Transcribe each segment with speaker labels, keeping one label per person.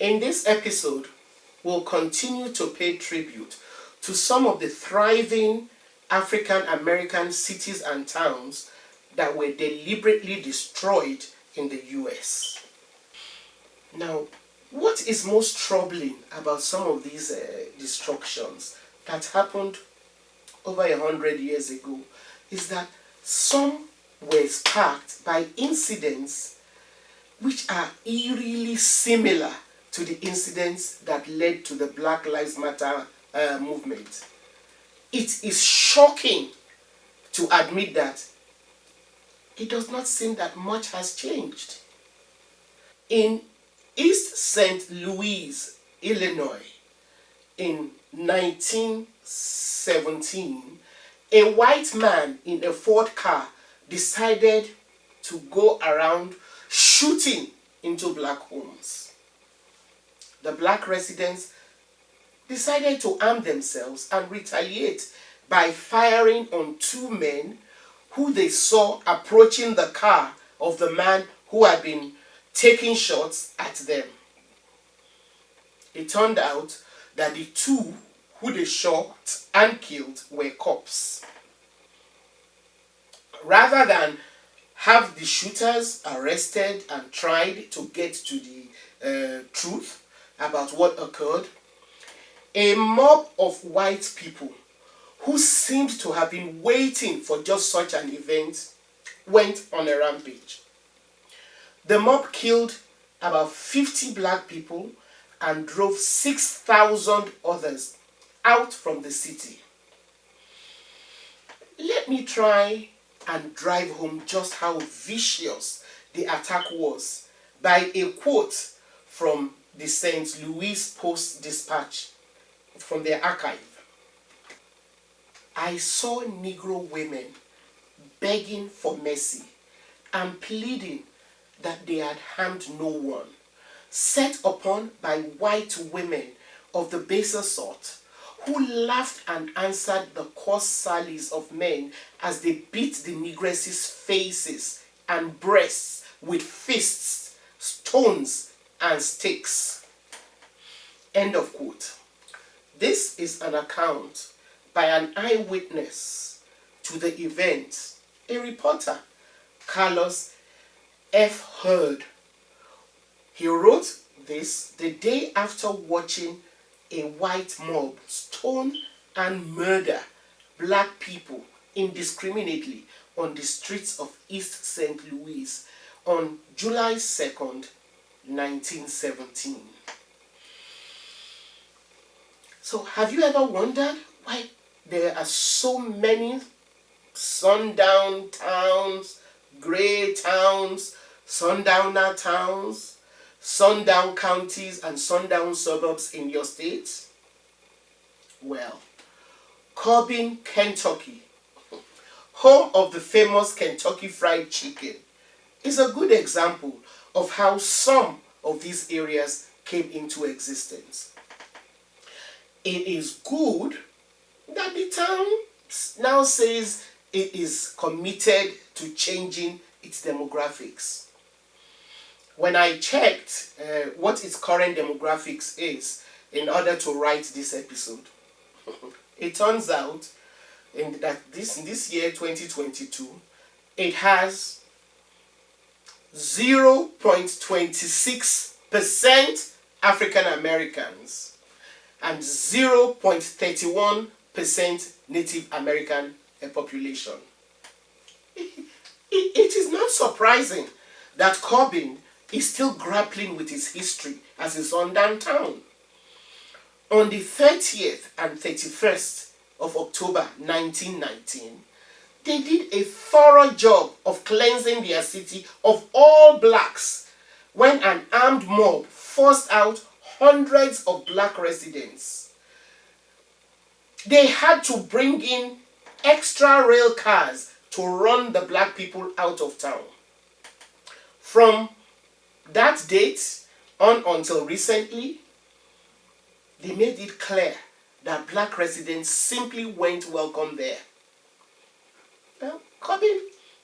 Speaker 1: In this episode, we'll continue to pay tribute to some of the thriving African American cities and towns that were deliberately destroyed in the US. Now, what is most troubling about some of these destructions that happened over 100 years ago is that some were sparked by incidents which are eerily similar to the incidents that led to the Black Lives Matter movement. It is shocking to admit that it does not seem that much has changed. In East St. Louis, Illinois, in 1917, a white man in a Ford car decided to go around shooting into black homes. The black residents decided to arm themselves and retaliate by firing on two men who they saw approaching the car of the man who had been taking shots at them. It turned out that the two who they shot and killed were cops. Rather than have the shooters arrested and tried to get to the truth about what occurred, a mob of white people who seemed to have been waiting for just such an event went on a rampage. The mob killed about 50 black people and drove 6,000 others out from the city. Let me try and drive home just how vicious the attack was by a quote from the St. Louis Post-Dispatch from their archive. I saw Negro women begging for mercy and pleading that they had harmed no one, set upon by white women of the baser sort, who laughed and answered the coarse sallies of men as they beat the negresses' faces and breasts with fists, stones, and sticks. End of quote. This is an account by an eyewitness to the event, a reporter, Carlos F. Hurd. He wrote this the day after watching a white mob stone and murder black people indiscriminately on the streets of East St. Louis on July 2nd, 1917. So have you ever wondered why there are so many sundown towns, gray towns, sundowner towns, sundown counties, and sundown suburbs in your state? Well, Corbin, Kentucky, home of the famous Kentucky Fried Chicken, is a good example of how some of these areas came into existence. It is good that the town now says it is committed to changing its demographics. When I checked what its current demographics is in order to write this episode, it turns out in this year 2022, it has 0.26% African Americans and 0.31% Native American population. It is not surprising that Corbin is still grappling with its history as a Sundown town. On the 30th and 31st of October 1919, they did a thorough job of cleansing their city of all blacks when an armed mob forced out hundreds of black residents. They had to bring in extra rail cars to run the black people out of town. From that date on until recently, they made it clear that black residents simply weren't welcome there. Well, Corbin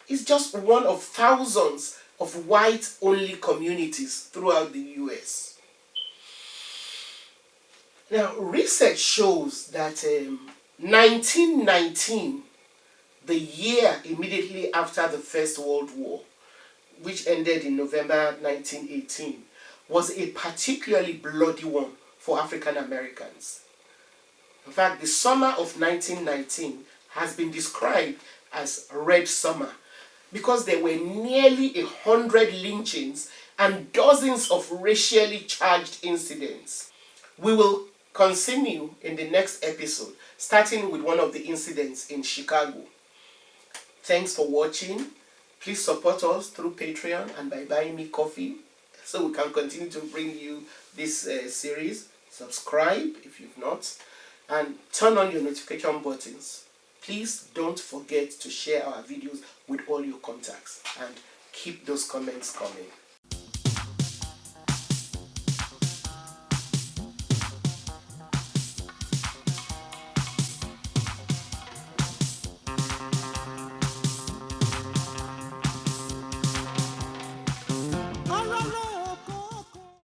Speaker 1: is just one of thousands of white-only communities throughout the US. Now, research shows that 1919, the year immediately after the First World War, which ended in November 1918, was a particularly bloody one for African Americans. In fact, the summer of 1919 has been described as Red Summer because there were nearly 100 lynchings and dozens of racially charged incidents. We will continue in the next episode, starting with one of the incidents in Chicago. Thanks for watching. Please support us through Patreon and by buying me coffee so we can continue to bring you this series. Subscribe if you've not, and turn on your notification buttons. Please don't forget to share our videos with all your contacts and keep those comments coming.